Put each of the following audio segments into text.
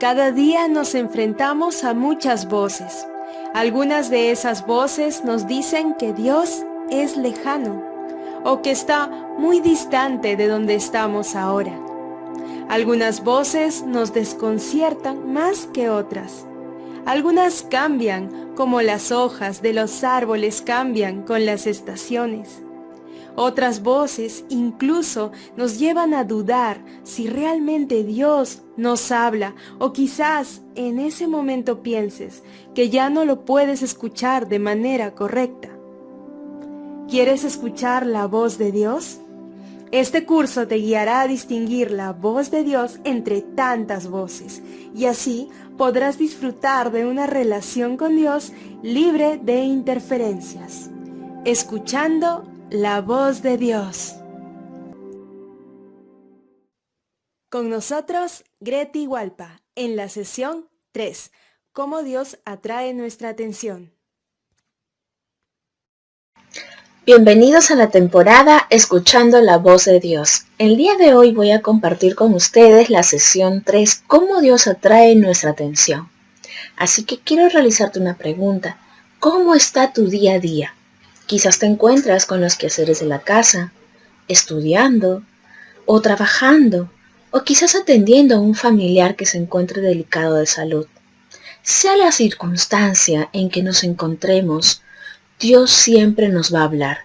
Cada día nos enfrentamos a muchas voces. Algunas de esas voces nos dicen que Dios es lejano o que está muy distante de donde estamos ahora. Algunas voces nos desconciertan más que otras. Algunas cambian como las hojas de los árboles cambian con las estaciones. Otras voces incluso nos llevan a dudar si realmente Dios nos habla o quizás en ese momento pienses que ya no lo puedes escuchar de manera correcta. ¿Quieres escuchar la voz de Dios? Este curso te guiará a distinguir la voz de Dios entre tantas voces y así podrás disfrutar de una relación con Dios libre de interferencias, escuchando la voz de Dios. Con nosotros, Greti Hualpa, en la sesión 3, ¿Cómo Dios atrae nuestra atención? Bienvenidos a la temporada Escuchando la Voz de Dios. El día de hoy voy a compartir con ustedes la sesión 3, ¿Cómo Dios atrae nuestra atención? Así que quiero realizarte una pregunta. ¿Cómo está tu día a día? Quizás te encuentras con los quehaceres de la casa, estudiando o trabajando, o quizás atendiendo a un familiar que se encuentre delicado de salud. Sea la circunstancia en que nos encontremos, Dios siempre nos va a hablar.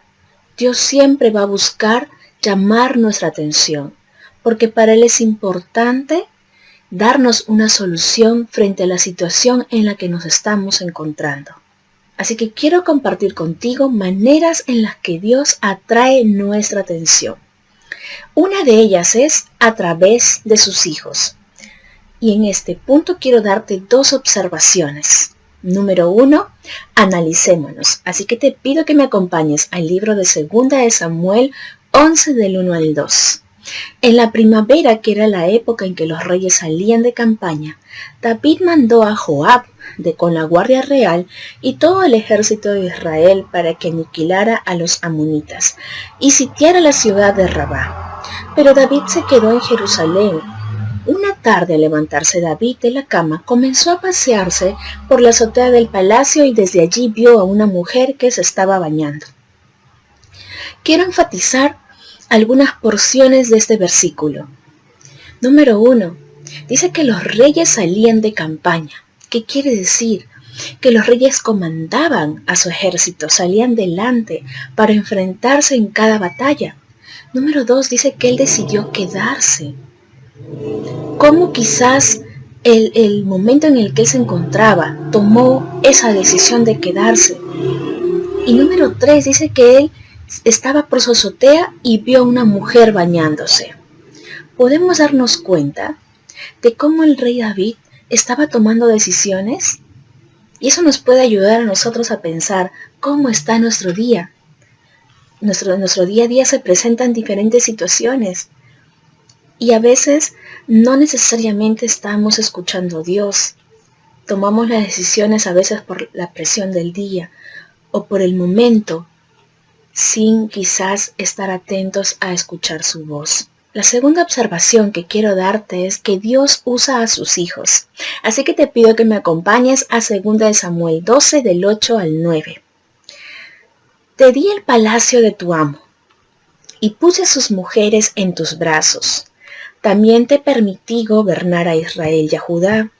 Dios siempre va a buscar llamar nuestra atención, porque para Él es importante darnos una solución frente a la situación en la que nos estamos encontrando. Así que quiero compartir contigo maneras en las que Dios atrae nuestra atención. Una de ellas es a través de sus hijos. Y en este punto quiero darte dos observaciones. Número 1, analicémonos. Así que te pido que me acompañes al libro de 2 de Samuel 11 del 1 al 2. En la primavera, que era la época en que los reyes salían de campaña, David mandó a Joab con la guardia real y todo el ejército de Israel para que aniquilara a los amonitas y sitiara la ciudad de Rabá. Pero David se quedó en Jerusalén. Una tarde, al levantarse David de la cama, comenzó a pasearse por la azotea del palacio y desde allí vio a una mujer que se estaba bañando. Quiero enfatizar algunas porciones de este versículo. Número 1. Dice que los reyes salían de campaña. ¿Qué quiere decir? Que los reyes comandaban a su ejército, salían delante para enfrentarse en cada batalla. Número 2. Dice que él decidió quedarse. Cómo quizás el momento en el que él se encontraba tomó esa decisión de quedarse. Y número 3 dice que él estaba por su azotea y vio a una mujer bañándose. Podemos darnos cuenta de cómo el rey David estaba tomando decisiones y eso nos puede ayudar a nosotros a pensar cómo está nuestro día. Nuestro día a día se presentan diferentes situaciones. Y a veces no necesariamente estamos escuchando a Dios. Tomamos las decisiones a veces por la presión del día o por el momento, sin quizás estar atentos a escuchar su voz. La segunda observación que quiero darte es que Dios usa a sus hijos. Así que te pido que me acompañes a 2 de Samuel 12 del 8 al 9. Te di el palacio de tu amo y puse a sus mujeres en tus brazos. También te permití gobernar a Israel y a Judá.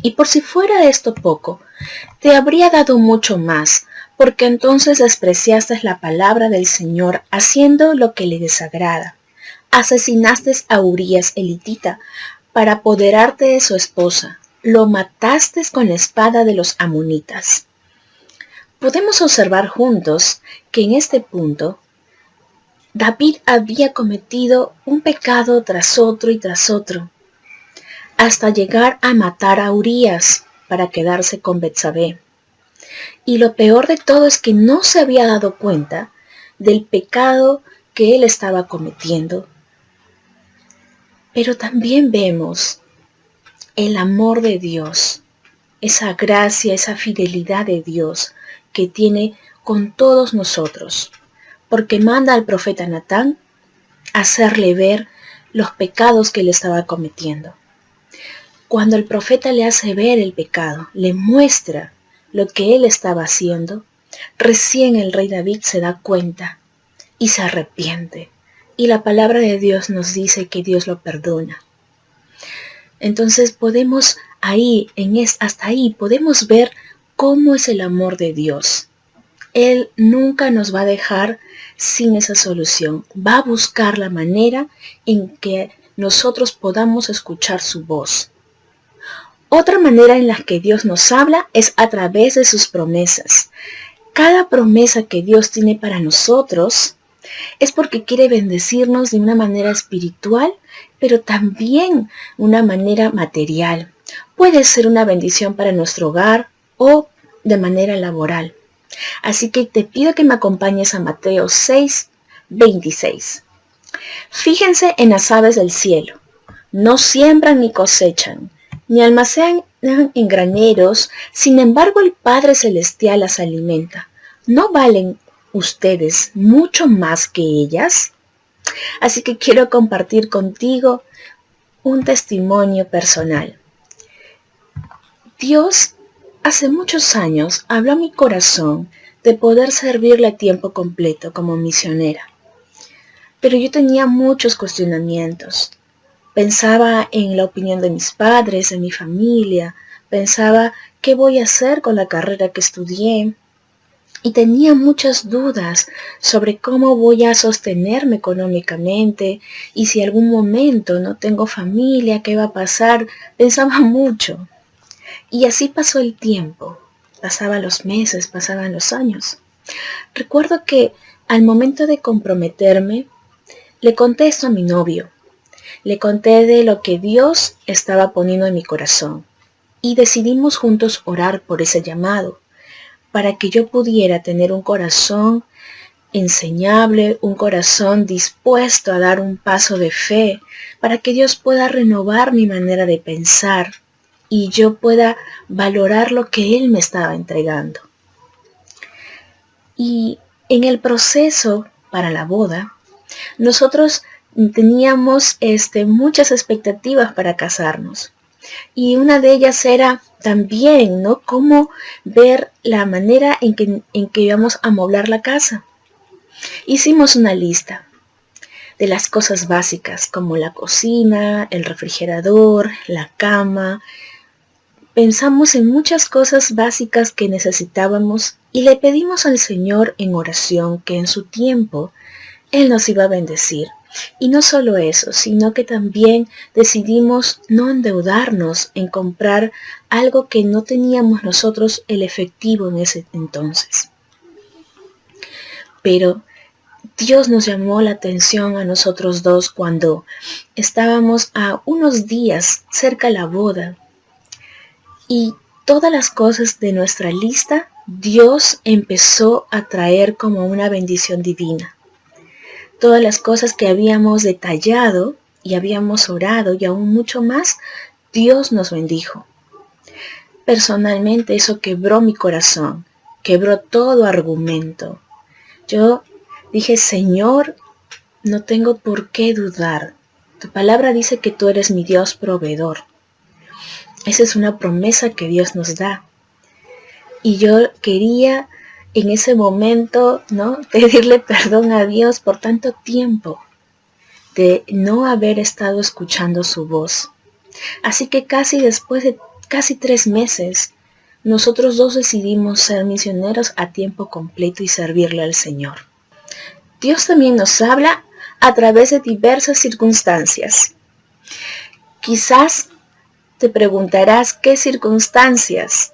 Y por si fuera esto poco, te habría dado mucho más, porque entonces despreciaste la palabra del Señor, haciendo lo que le desagrada. Asesinaste a Urías elitita para apoderarte de su esposa. Lo mataste con la espada de los amonitas. Podemos observar juntos que en este punto, David había cometido un pecado tras otro y tras otro, hasta llegar a matar a Urías para quedarse con Betsabé. Y lo peor de todo es que no se había dado cuenta del pecado que él estaba cometiendo. Pero también vemos el amor de Dios, esa gracia, esa fidelidad de Dios que tiene con todos nosotros. Porque manda al profeta Natán a hacerle ver los pecados que él estaba cometiendo. cuando el profeta le hace ver el pecado, le muestra lo que él estaba haciendo, recién el rey David se da cuenta y se arrepiente. Y la palabra de Dios nos dice que Dios lo perdona. Entonces podemos hasta ahí podemos ver cómo es el amor de Dios. Él nunca nos va a dejar sin esa solución. Va a buscar la manera en que nosotros podamos escuchar su voz. Otra manera en la que Dios nos habla es a través de sus promesas. Cada promesa que Dios tiene para nosotros es porque quiere bendecirnos de una manera espiritual, pero también una manera material. Puede ser una bendición para nuestro hogar o de manera laboral. Así que te pido que me acompañes a Mateo 6:26. Fíjense en las aves del cielo. No siembran ni cosechan, ni almacenan en graneros, sin embargo el Padre Celestial las alimenta. ¿No valen ustedes mucho más que ellas? Así que quiero compartir contigo un testimonio personal. Dios hace muchos años habló a mi corazón de poder servirle a tiempo completo como misionera. Pero yo tenía muchos cuestionamientos. Pensaba en la opinión de mis padres, de mi familia. Pensaba, ¿qué voy a hacer con la carrera que estudié? Y tenía muchas dudas sobre cómo voy a sostenerme económicamente y si algún momento no tengo familia, ¿qué va a pasar? Pensaba mucho. Y así pasó el tiempo. Pasaban los meses, pasaban los años. Recuerdo que al momento de comprometerme, le conté esto a mi novio. Le conté de lo que Dios estaba poniendo en mi corazón. Y decidimos juntos orar por ese llamado, para que yo pudiera tener un corazón enseñable, un corazón dispuesto a dar un paso de fe, para que Dios pueda renovar mi manera de pensar y yo pueda valorar lo que Él me estaba entregando. Y en el proceso para la boda, nosotros teníamos muchas expectativas para casarnos. Y una de ellas era también, ¿no?, cómo ver la manera en que íbamos a amoblar la casa. Hicimos una lista de las cosas básicas, como la cocina, el refrigerador, la cama. Pensamos en muchas cosas básicas que necesitábamos y le pedimos al Señor en oración que en su tiempo Él nos iba a bendecir. Y no solo eso, sino que también decidimos no endeudarnos en comprar algo que no teníamos nosotros el efectivo en ese entonces. Pero Dios nos llamó la atención a nosotros dos cuando estábamos a unos días cerca de la boda. Y todas las cosas de nuestra lista, Dios empezó a traer como una bendición divina. Todas las cosas que habíamos detallado y habíamos orado y aún mucho más, Dios nos bendijo. Personalmente eso quebró mi corazón, quebró todo argumento. Yo dije, Señor, no tengo por qué dudar. Tu palabra dice que tú eres mi Dios proveedor. Esa es una promesa que Dios nos da. Y yo quería en ese momento, ¿no?, pedirle perdón a Dios por tanto tiempo de no haber estado escuchando su voz. Así que después de casi 3 meses, nosotros dos decidimos ser misioneros a tiempo completo y servirle al Señor. Dios también nos habla a través de diversas circunstancias. Quizás te preguntarás qué circunstancias,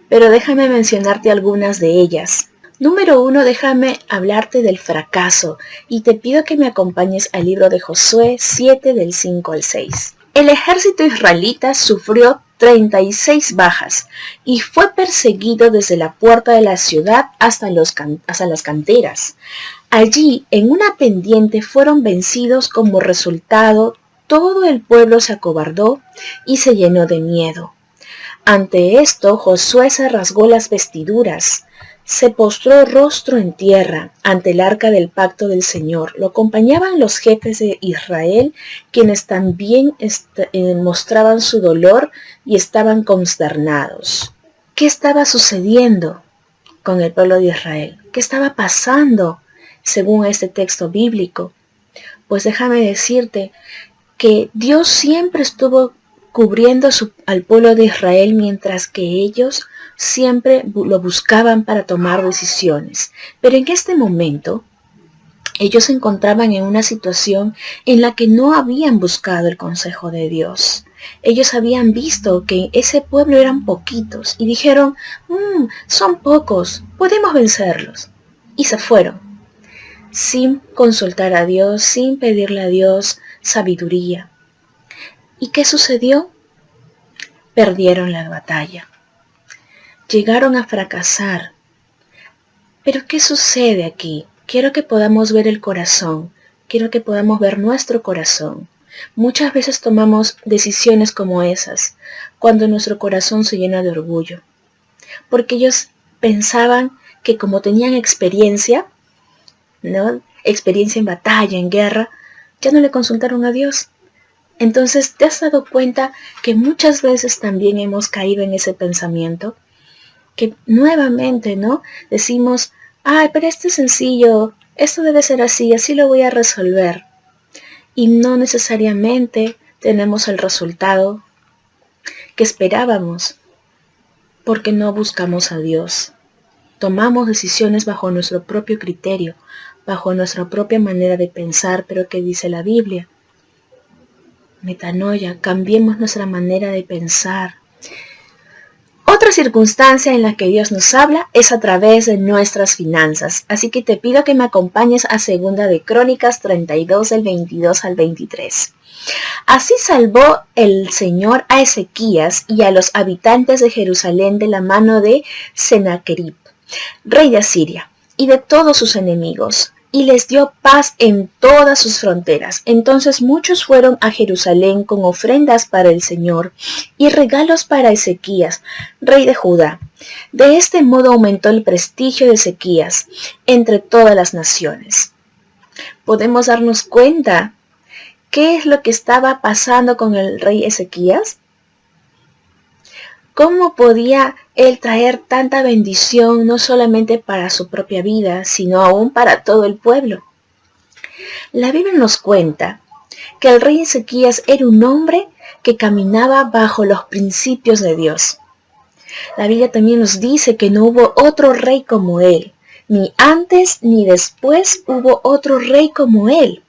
pero déjame mencionarte algunas de ellas. Número 1, déjame hablarte del fracaso y te pido que me acompañes al libro de Josué 7 del 5 al 6. El ejército israelita sufrió 36 bajas y fue perseguido desde la puerta de la ciudad hasta las canteras. Allí, en una pendiente, fueron vencidos. Como resultado, todo el pueblo se acobardó y se llenó de miedo. Ante esto, Josué se rasgó las vestiduras se postró rostro en tierra ante el arca del pacto del Señor. Lo acompañaban los jefes de Israel, quienes también mostraban su dolor y estaban consternados. ¿Qué estaba sucediendo con el pueblo de Israel? ¿Qué estaba pasando según este texto bíblico? Pues déjame decirte que Dios siempre estuvo cubriendo al pueblo de Israel, mientras que ellos siempre lo buscaban para tomar decisiones. Pero en este momento, ellos se encontraban en una situación en la que no habían buscado el consejo de Dios. Ellos habían visto que ese pueblo eran poquitos y dijeron, son pocos, podemos vencerlos. Y se fueron, sin consultar a Dios, sin pedirle a Dios sabiduría. ¿Y qué sucedió? Perdieron la batalla. Llegaron a fracasar. Pero ¿qué sucede aquí? Quiero que podamos ver el corazón. Quiero que podamos ver nuestro corazón. Muchas veces tomamos decisiones como esas, cuando nuestro corazón se llena de orgullo. Porque ellos pensaban que como tenían experiencia, ¿no? Experiencia en batalla, en guerra, ya no le consultaron a Dios. Entonces, ¿te has dado cuenta que muchas veces también hemos caído en ese pensamiento? Que nuevamente, ¿no? Decimos, pero esto es sencillo, esto debe ser así, así lo voy a resolver. Y no necesariamente tenemos el resultado que esperábamos, porque no buscamos a Dios. Tomamos decisiones bajo nuestro propio criterio, bajo nuestra propia manera de pensar, pero ¿qué dice la Biblia? Metanoia, cambiemos nuestra manera de pensar. Otra circunstancia en la que Dios nos habla es a través de nuestras finanzas. Así que te pido que me acompañes a 2 de Crónicas 32, del 22 al 23. Así salvó el Señor a Ezequías y a los habitantes de Jerusalén de la mano de Sennacherib, rey de Asiria, y de todos sus enemigos, y les dio paz en todas sus fronteras. Entonces muchos fueron a Jerusalén con ofrendas para el Señor y regalos para Ezequías, rey de Judá. De este modo aumentó el prestigio de Ezequías entre todas las naciones. Podemos darnos cuenta qué es lo que estaba pasando con el rey Ezequías. ¿Cómo podía él traer tanta bendición no solamente para su propia vida, sino aún para todo el pueblo? La Biblia nos cuenta que el rey Ezequías era un hombre que caminaba bajo los principios de Dios. La Biblia también nos dice que no hubo otro rey como él, ni antes ni después hubo otro rey como él.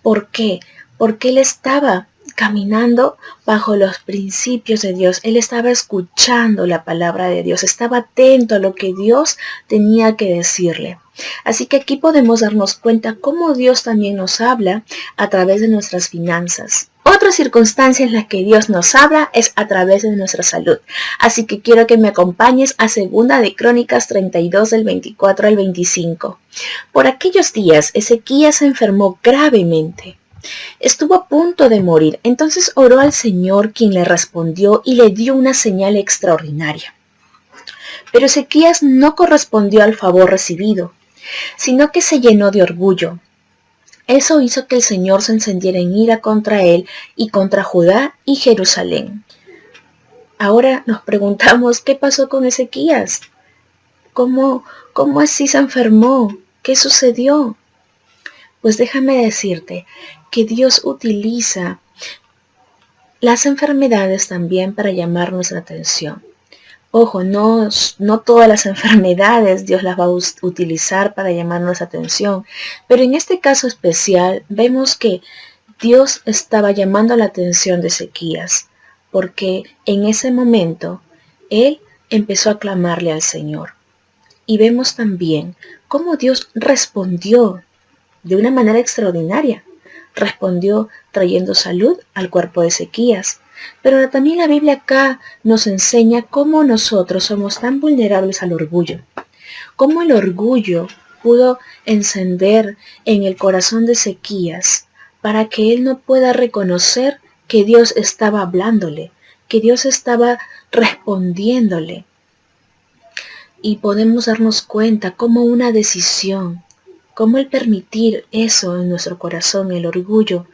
¿Por qué? Porque él estaba caminando bajo los principios de Dios. Él estaba escuchando la palabra de Dios, estaba atento a lo que Dios tenía que decirle. Así que aquí podemos darnos cuenta cómo Dios también nos habla a través de nuestras finanzas. Otra circunstancia en la que Dios nos habla es a través de nuestra salud. Así que quiero que me acompañes a 2 de Crónicas 32, del 24 al 25. Por aquellos días, Ezequías se enfermó gravemente. Estuvo a punto de morir, entonces oró al Señor, quien le respondió y le dio una señal extraordinaria. Pero Ezequías no correspondió al favor recibido, sino que se llenó de orgullo. Eso hizo que el Señor se encendiera en ira contra él y contra Judá y Jerusalén. Ahora nos preguntamos, ¿qué pasó con Ezequías? ¿Cómo así se enfermó? ¿Qué sucedió? Pues déjame decirte que Dios utiliza las enfermedades también para llamar nuestra atención. Ojo, no todas las enfermedades Dios las va a utilizar para llamar nuestra atención, pero en este caso especial vemos que Dios estaba llamando la atención de Ezequías, porque en ese momento él empezó a clamarle al Señor. Y vemos también cómo Dios respondió de una manera extraordinaria. Respondió trayendo salud al cuerpo de Ezequías. Pero también la Biblia acá nos enseña cómo nosotros somos tan vulnerables al orgullo. Cómo el orgullo pudo encender en el corazón de Ezequías para que él no pueda reconocer que Dios estaba hablándole, que Dios estaba respondiéndole. y podemos darnos cuenta cómo una decisión, cómo el permitir eso en nuestro corazón, el orgullo,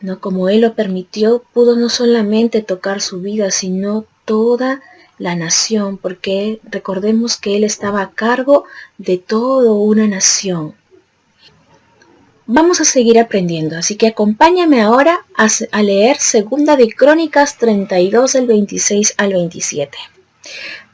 ¿no? Como Él lo permitió, pudo no solamente tocar su vida, sino toda la nación, porque recordemos que Él estaba a cargo de toda una nación. Vamos a seguir aprendiendo, así que acompáñame ahora a leer 2 de Crónicas 32 del 26 al 27.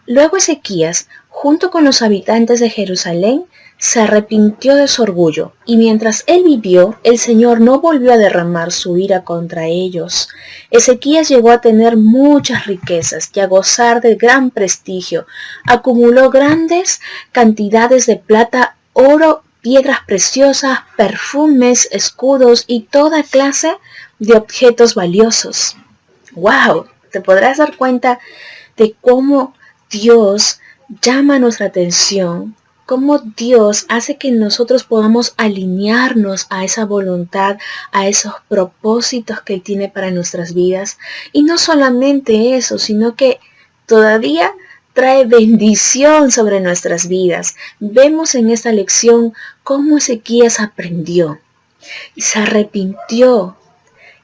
Luego Ezequías, junto con los habitantes de Jerusalén, se arrepintió de su orgullo, y mientras él vivió, el Señor no volvió a derramar su ira contra ellos. Ezequías llegó a tener muchas riquezas y a gozar de gran prestigio. Acumuló grandes cantidades de plata, oro, piedras preciosas, perfumes, escudos y toda clase de objetos valiosos. ¡Wow! Te podrás dar cuenta de cómo Dios llama nuestra atención, cómo Dios hace que nosotros podamos alinearnos a esa voluntad, a esos propósitos que Él tiene para nuestras vidas. Y no solamente eso, sino que todavía trae bendición sobre nuestras vidas. Vemos en esta lección cómo Ezequías aprendió y se arrepintió.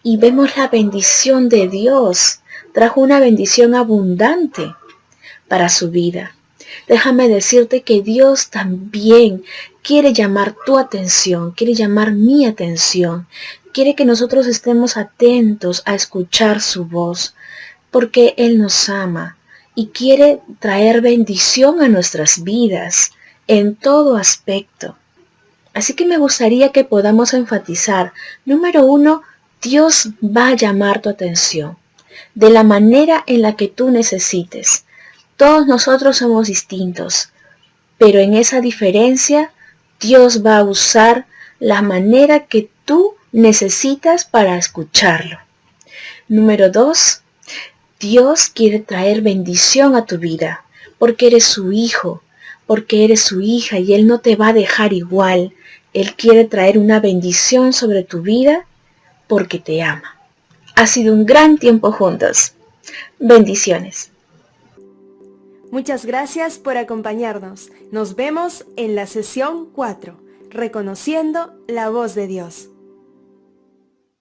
Y vemos la bendición de Dios. Trajo una bendición abundante para su vida. Déjame decirte que Dios también quiere llamar tu atención, quiere llamar mi atención, quiere que nosotros estemos atentos a escuchar su voz, porque Él nos ama y quiere traer bendición a nuestras vidas en todo aspecto. Así que me gustaría que podamos enfatizar, número 1, Dios va a llamar tu atención de la manera en la que tú necesites. Todos nosotros somos distintos, pero en esa diferencia Dios va a usar la manera que tú necesitas para escucharlo. Número 2, Dios quiere traer bendición a tu vida, porque eres su hijo, porque eres su hija y Él no te va a dejar igual. Él quiere traer una bendición sobre tu vida porque te ama. Ha sido un gran tiempo juntos. Bendiciones. Muchas gracias por acompañarnos. Nos vemos en la sesión 4, reconociendo la voz de Dios.